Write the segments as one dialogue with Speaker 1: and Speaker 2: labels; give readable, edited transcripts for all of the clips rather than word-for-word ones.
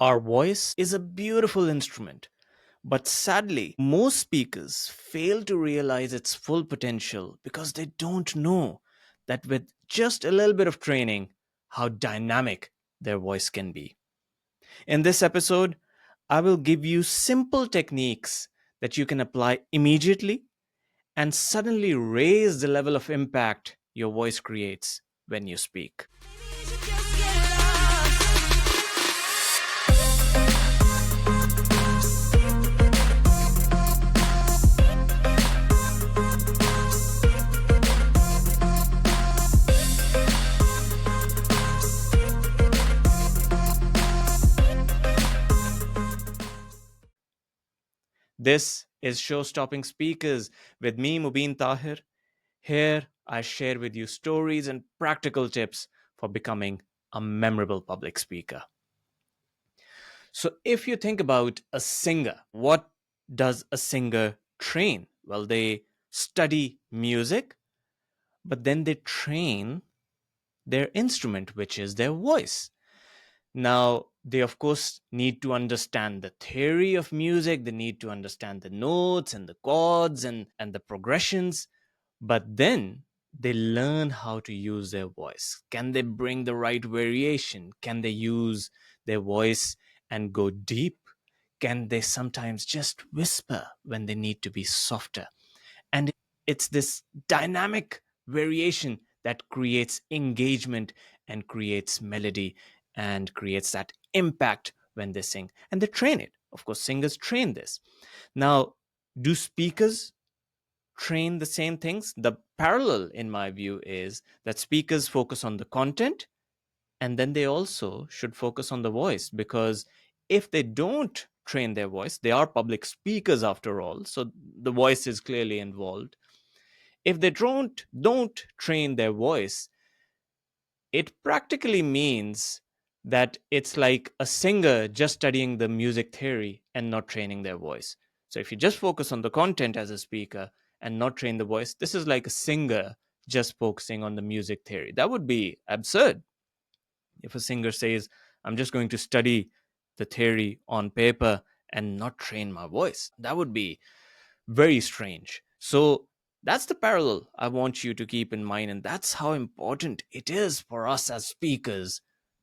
Speaker 1: Our voice is a beautiful instrument, but sadly, most speakers fail to realize its full potential because they don't know that with just a little bit of training, how dynamic their voice can be. In this episode, I will give you simple techniques that you can apply immediately and suddenly raise the level of impact your voice creates when you speak. This is Show Stopping Speakers with me, Mobeen Tahir. Here, I share with you stories and practical tips for becoming a memorable public speaker. So, if you think about a singer, what does a singer train? Well, they study music, but then they train their instrument, which is their voice. Now, they of course need to understand the theory of music, they need to understand the notes and the chords and the progressions, but then they learn how to use their voice. Can they bring the right variation? Can they use their voice and go deep? Can they sometimes just whisper when they need to be softer? And it's this dynamic variation that creates engagement and creates melody and creates that impact when they sing. And they train it. Of course, singers train this. Now, do speakers train the same things? The parallel, in my view, is that speakers focus on the content and then they also should focus on the voice, because if they don't train their voice, they are public speakers after all, so the voice is clearly involved. If they don't train their voice, it practically means that it's like a singer just studying the music theory and not training their voice. So if you just focus on the content as a speaker and not train the voice, this is like a singer just focusing on the music theory. That would be absurd. If a singer says, I'm just going to study the theory on paper and not train my voice, that would be very strange. So that's the parallel I want you to keep in mind. And that's how important it is for us as speakers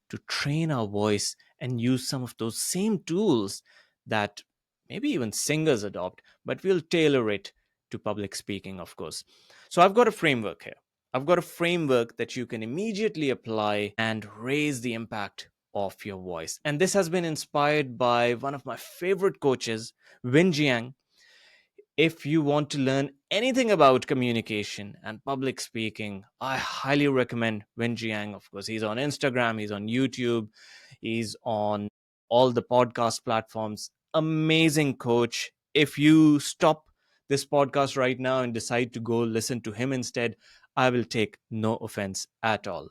Speaker 1: to train our voice and use some of those same tools that maybe even singers adopt, but we'll tailor it to public speaking, of course. So I've got a framework here. I've got a framework that you can immediately apply and raise the impact of your voice. And this has been inspired by one of my favorite coaches, Win Jiang. If you want to learn anything about communication and public speaking, I highly recommend Wen Jiang. Of course, he's on Instagram, he's on YouTube, he's on all the podcast platforms. Amazing coach. If you stop this podcast right now and decide to go listen to him instead, I will take no offense at all.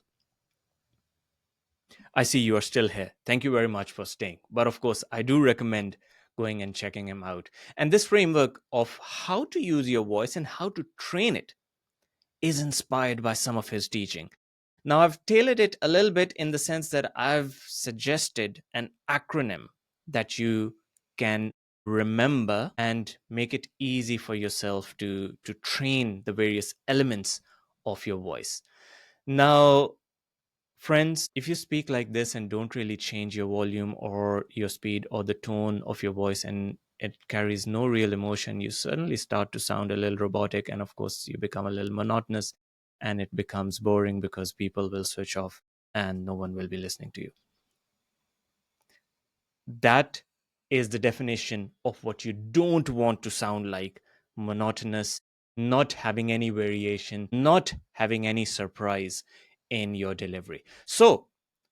Speaker 1: I see you are still here. Thank you very much for staying. But of course, I do recommend going and checking him out. And this framework of how to use your voice and how to train it is inspired by some of his teaching. Now, I've tailored it a little bit in the sense that I've suggested an acronym that you can remember and make it easy for yourself to train the various elements of your voice. Now, friends, if you speak like this and don't really change your volume or your speed or the tone of your voice and it carries no real emotion, you suddenly start to sound a little robotic. And of course, you become a little monotonous and it becomes boring because people will switch off and no one will be listening to you. That is the definition of what you don't want to sound like: monotonous, not having any variation, not having any surprise in your delivery. So,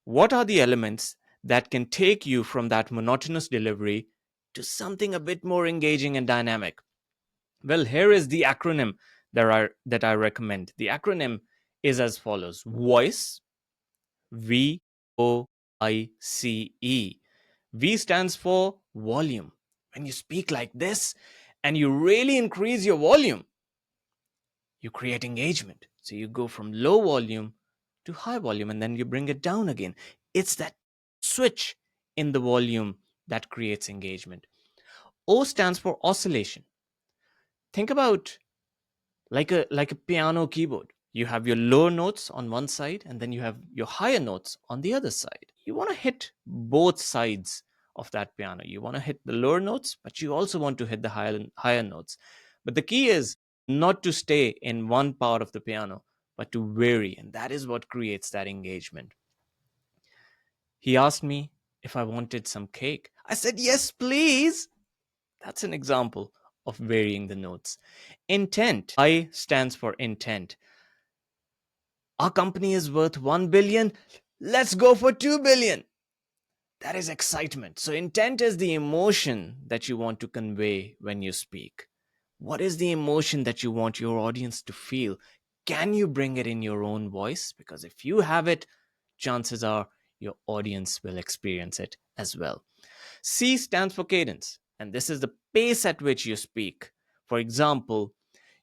Speaker 1: what are the elements that can take you from that monotonous delivery to something a bit more engaging and dynamic? Well, here is the acronym that I recommend. The acronym is as follows: voice, VOICE. V stands for volume. When you speak like this and you really increase your volume, you create engagement. So you go from low volume to high volume and then you bring it down again. It's that switch in the volume that creates engagement. O stands for oscillation. Think about like a piano keyboard. You have your lower notes on one side and then you have your higher notes on the other side. You want to hit both sides of that piano. You want to hit the lower notes, but you also want to hit the higher notes. But the key is not to stay in one part of the piano, but to vary, and that is what creates that engagement. He asked me if I wanted some cake. I said, "Yes, please." That's an example of varying the notes. Intent. I stands for intent. Our company is worth 1 billion. Let's go for 2 billion. That is excitement. So, intent is the emotion that you want to convey when you speak. What is the emotion that you want your audience to feel? Can you bring it in your own voice? Because if you have it, chances are your audience will experience it as well. C stands for cadence, and this is the pace at which you speak. For example,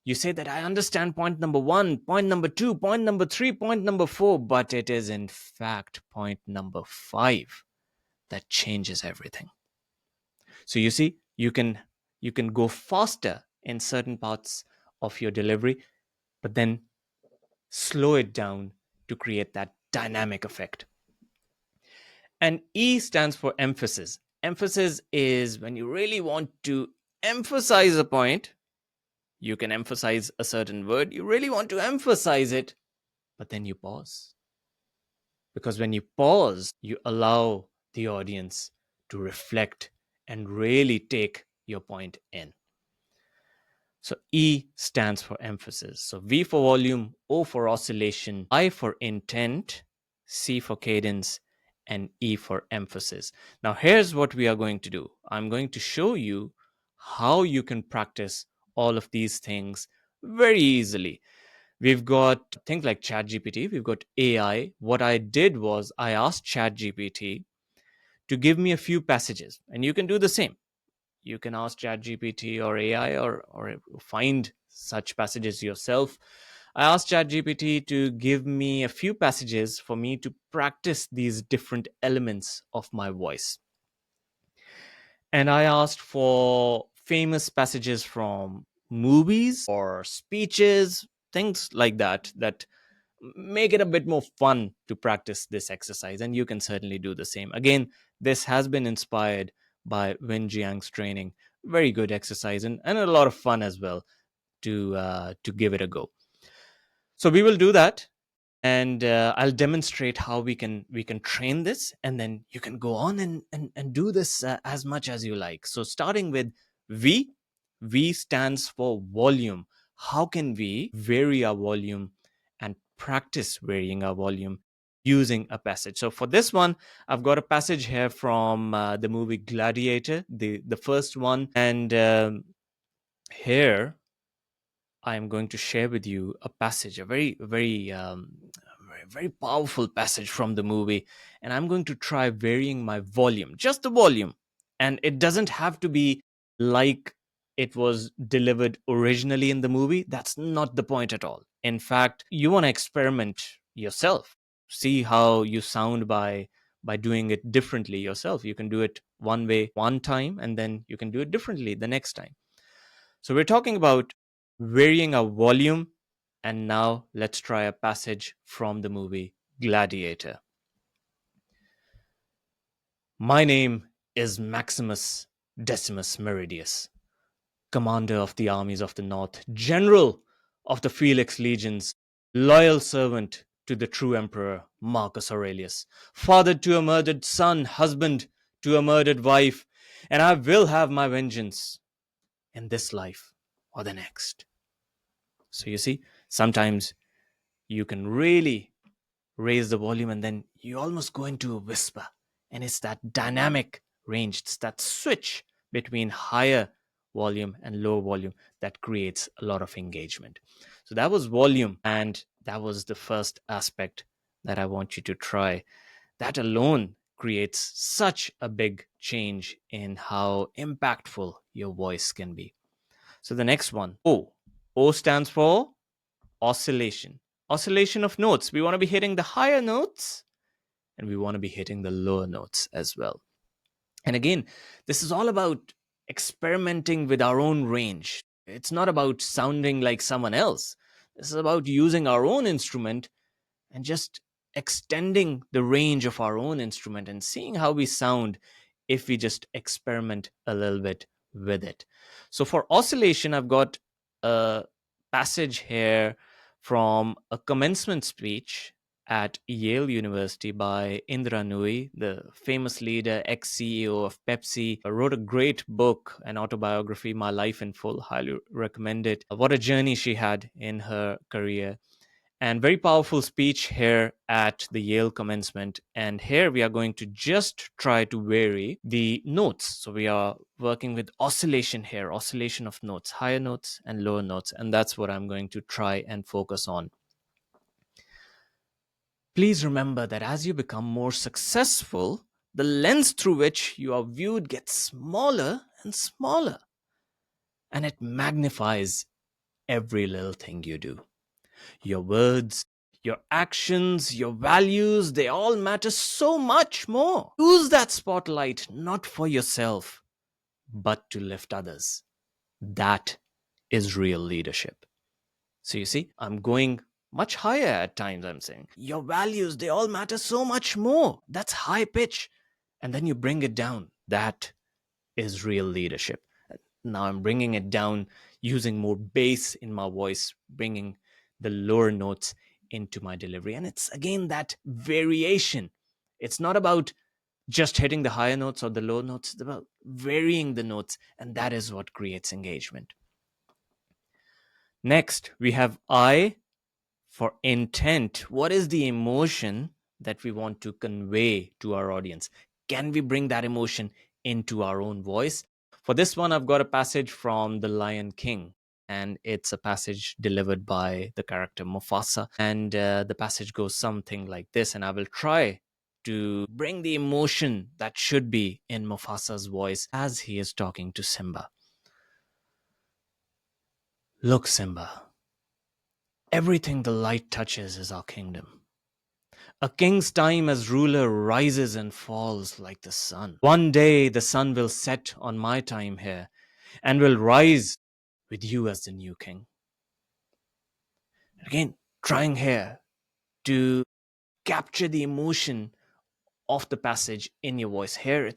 Speaker 1: you say that I understand point number one, point number two, point number three, point number four, but it is in fact point number five that changes everything. So you see, you can go faster in certain parts of your delivery, but then slow it down to create that dynamic effect. And E stands for emphasis. Emphasis is when you really want to emphasize a point. You can emphasize a certain word, you really want to emphasize it, but then you pause. Because when you pause, you allow the audience to reflect and really take your point in. So E stands for emphasis. So V for volume, O for oscillation, I for intent, C for cadence, and E for emphasis. Now, here's what we are going to do. I'm going to show you how you can practice all of these things very easily. We've got things like ChatGPT, we've got AI. What I did was I asked ChatGPT to give me a few passages, and you can do the same. You can ask ChatGPT or AI or find such passages yourself. I asked ChatGPT to give me a few passages for me to practice these different elements of my voice. And I asked for famous passages from movies or speeches, things like that, that make it a bit more fun to practice this exercise. And you can certainly do the same. Again, this has been inspired by Win Jiang's training. Very good exercise and a lot of fun as well to give it a go. So we will do that, and I'll demonstrate how we can train this, and then you can go on and do this as much as you like. So starting with V. V stands for volume. How can we vary our volume and practice varying our volume using a passage? So for this one, I've got a passage here from the movie Gladiator, the first one, and here I am going to share with you a passage, a very powerful passage from the movie, and I'm going to try varying my volume, just the volume, and it doesn't have to be like it was delivered originally in the movie. That's not the point at all. In fact, you want to experiment yourself, see how you sound by doing it differently yourself. You can do it one way one time, and then you can do it differently the next time. So we're talking about varying our volume, and now let's try a passage from the movie Gladiator. My name is Maximus Decimus Meridius, commander of the armies of the north, general of the Felix legions, loyal servant to the true emperor Marcus Aurelius, father to a murdered son, husband to a murdered wife, and I will have my vengeance in this life or the next. So you see, sometimes you can really raise the volume and then you almost go into a whisper. And it's that dynamic range, it's that switch between higher volume and low volume that creates a lot of engagement. So that was volume, and that was the first aspect that I want you to try. That alone creates such a big change in how impactful your voice can be. So the next one, O. O stands for oscillation. Oscillation of notes. We want to be hitting the higher notes and we want to be hitting the lower notes as well. And again, this is all about experimenting with our own range. It's not about sounding like someone else. This is about using our own instrument and just extending the range of our own instrument and seeing how we sound if we just experiment a little bit with it. So for oscillation, I've got a passage here from a commencement speech at Yale University by Indra Nooyi, the famous leader, ex CEO of Pepsi, wrote a great book, an autobiography, My Life in Full. Highly recommend it. What a journey she had in her career, and very powerful speech here at the Yale commencement. And here we are going to just try to vary the notes. So we are working with oscillation here, oscillation of notes, higher notes and lower notes. And that's what I'm going to try and focus on. Please remember that as you become more successful, the lens through which you are viewed gets smaller and smaller, and it magnifies every little thing you do. Your words, your actions, your values, they all matter so much more. Use that spotlight not for yourself, but to lift others. That is real leadership. So you see, I'm going much higher at times. I'm saying, your values, they all matter so much more. That's high pitch. And then you bring it down. That is real leadership. Now I'm bringing it down using more bass in my voice, bringing the lower notes into my delivery. And it's again that variation. It's not about just hitting the higher notes or the low notes, it's about varying the notes. And that is what creates engagement. Next, we have I for intent. What is the emotion that we want to convey to our audience? Can we bring that emotion into our own voice? For this one, I've got a passage from The Lion King, and it's a passage delivered by the character Mufasa. And the passage goes something like this, and I will try to bring the emotion that should be in Mufasa's voice as he is talking to Simba. Look, Simba, everything the light touches is our kingdom. A king's time as ruler rises and falls like the sun. One day the sun will set on my time here and will rise with you as the new king. Again, trying here to capture the emotion of the passage in your voice. Here,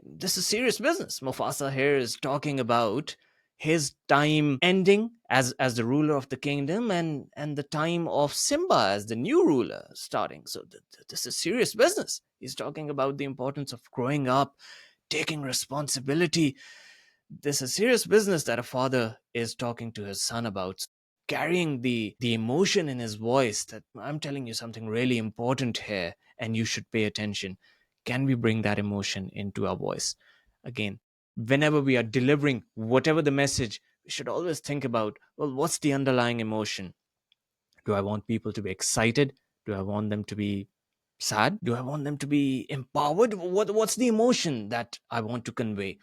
Speaker 1: this is serious business. Mufasa here is talking about his time ending as the ruler of the kingdom, and the time of Simba as the new ruler starting. So this is serious business. He's talking about the importance of growing up, taking responsibility. This is serious business that a father is talking to his son about, carrying the emotion in his voice that I'm telling you something really important here and you should pay attention. Can we bring that emotion into our voice? Again, whenever we are delivering whatever the message, we should always think about, well, what's the underlying emotion? Do I want people to be excited? Do I want them to be sad? Do I want them to be empowered? What's the emotion that I want to convey?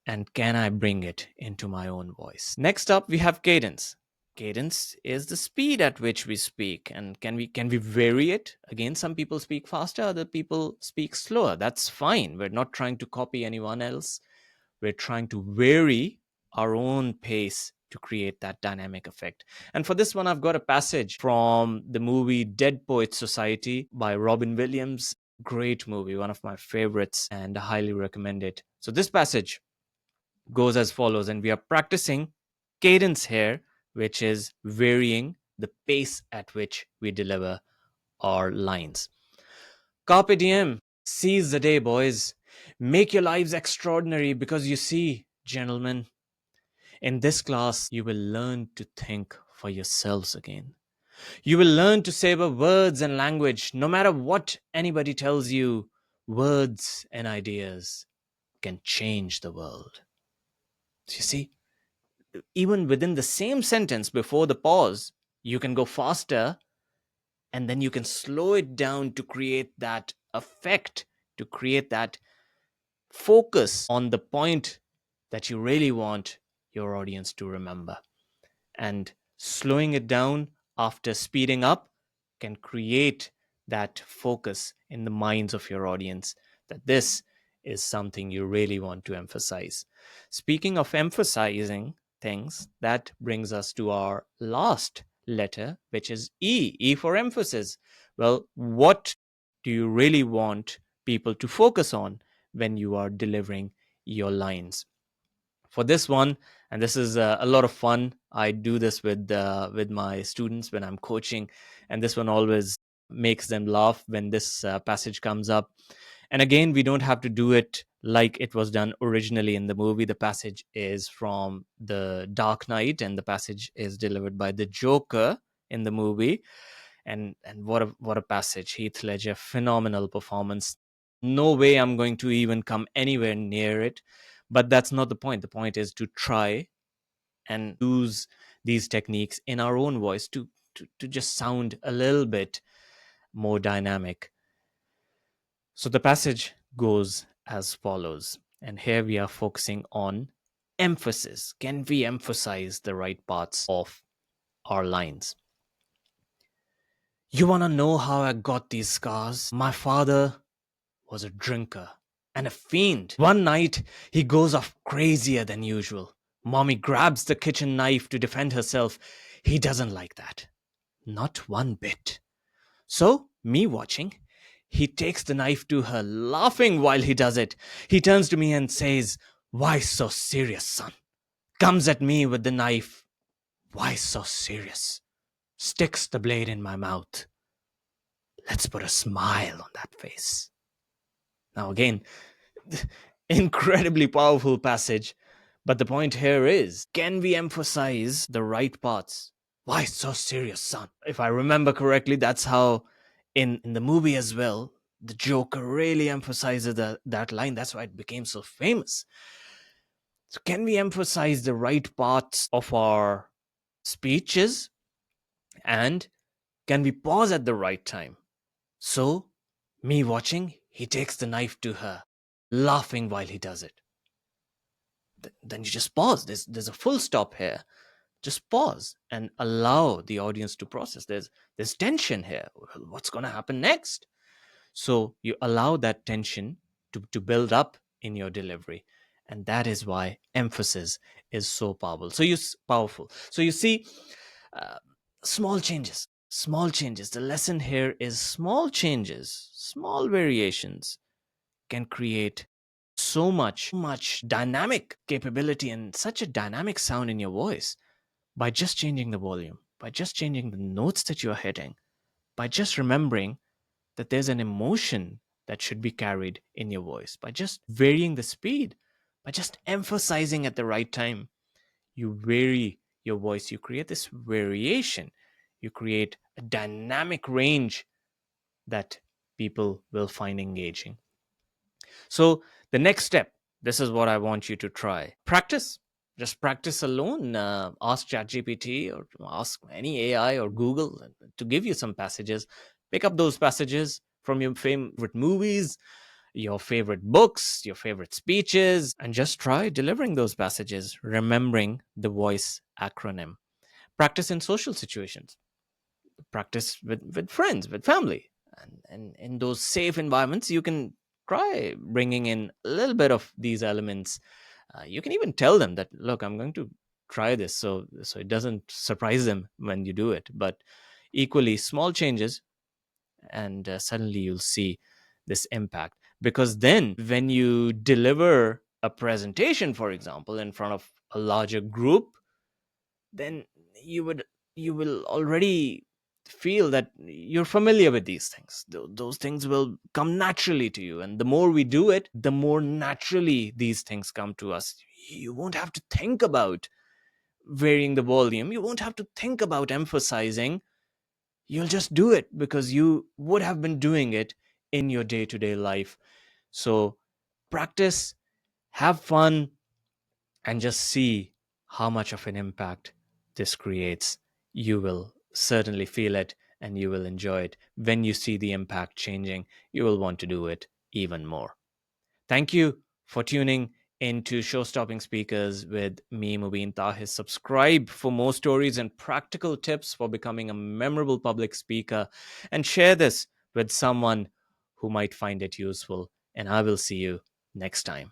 Speaker 1: And can I bring it into my own voice? Next up, we have cadence. Cadence is the speed at which we speak, and can we vary it? Again, some people speak faster, other people speak slower. That's fine. We're not trying to copy anyone else. We're trying to vary our own pace to create that dynamic effect. And for this one, I've got a passage from the movie Dead Poets Society by Robin Williams. Great movie, one of my favorites, and I highly recommend it. So this passage goes as follows, and we are practicing cadence here, which is varying the pace at which we deliver our lines. Carpe diem, seize the day, boys. Make your lives extraordinary because you see, gentlemen, in this class, you will learn to think for yourselves again. You will learn to savor words and language. No matter what anybody tells you, words and ideas can change the world. So you see, even within the same sentence before the pause, you can go faster and then you can slow it down to create that effect, to create that focus on the point that you really want your audience to remember. And slowing it down after speeding up can create that focus in the minds of your audience that this is something you really want to emphasize. Speaking of emphasizing things, that brings us to our last letter, which is E, E for emphasis. Well, what do you really want people to focus on when you are delivering your lines? For this one, and this is a lot of fun. I do this with my students when I'm coaching, and this one always makes them laugh when this passage comes up. And again, we don't have to do it like it was done originally in the movie. The passage is from The Dark Knight, and the passage is delivered by the Joker in the movie. And what a passage! Heath Ledger, phenomenal performance. No way I'm going to even come anywhere near it. But that's not the point. The point is to try and use these techniques in our own voice to just sound a little bit more dynamic. So the passage goes as follows, and here we are focusing on emphasis. Can we emphasize the right parts of our lines? You want to know how I got these scars? My father was a drinker and a fiend. One night, he goes off crazier than usual. Mommy grabs the kitchen knife to defend herself. He doesn't like that. Not one bit. So, me watching, he takes the knife to her, laughing while he does it. He turns to me and says, "Why so serious, son?" Comes at me with the knife. "Why so serious?" Sticks the blade in my mouth. Let's put a smile on that face. Now, again, incredibly powerful passage. But the point here is, can we emphasize the right parts? Why so serious, son? If I remember correctly, that's how in the movie as well, the Joker really emphasizes that line. That's why it became so famous. So can we emphasize the right parts of our speeches? And can we pause at the right time? So, me watching, he takes the knife to her, laughing while he does it. Then you just pause. There's a full stop here. Just pause and allow the audience to process. There's tension here. What's going to happen next? So you allow that tension to build up in your delivery, and that is why emphasis is so powerful. So you see, uh, small changes. Small changes. The lesson here is small changes, small variations can create so much dynamic capability and such a dynamic sound in your voice by just changing the volume, by just changing the notes that you're hitting, by just remembering that there's an emotion that should be carried in your voice, by just varying the speed, by just emphasizing at the right time. You vary your voice, you create this variation, you create a dynamic range that people will find engaging. So, the next step, this is what I want you to try. Practice. Just practice alone. Ask ChatGPT or ask any AI or Google to give you some passages. Pick up those passages from your favorite movies, your favorite books, your favorite speeches, and just try delivering those passages, remembering the voice acronym. Practice in social situations, practice with friends, with family. And in those safe environments, you can try bringing in a little bit of these elements. You can even tell them that, look, I'm going to try this, so it doesn't surprise them when you do it. But equally, small changes, and suddenly you'll see this impact. Because then, when you deliver a presentation, for example, in front of a larger group, then you would you will already feel that you're familiar with these things. Those things will come naturally to you, and the more we do it, the more naturally these things come to us. You won't have to think about varying the volume, you won't have to think about emphasizing. You'll just do it because you would have been doing it in your day-to-day life. So practice, have fun, and just see how much of an impact this creates. You will certainly feel it and you will enjoy it. When you see the impact changing, you will want to do it even more. Thank you for tuning into Show Stopping Speakers with me, Mobeen Tahir. Subscribe for more stories and practical tips for becoming a memorable public speaker, and share this with someone who might find it useful. And I will see you next time.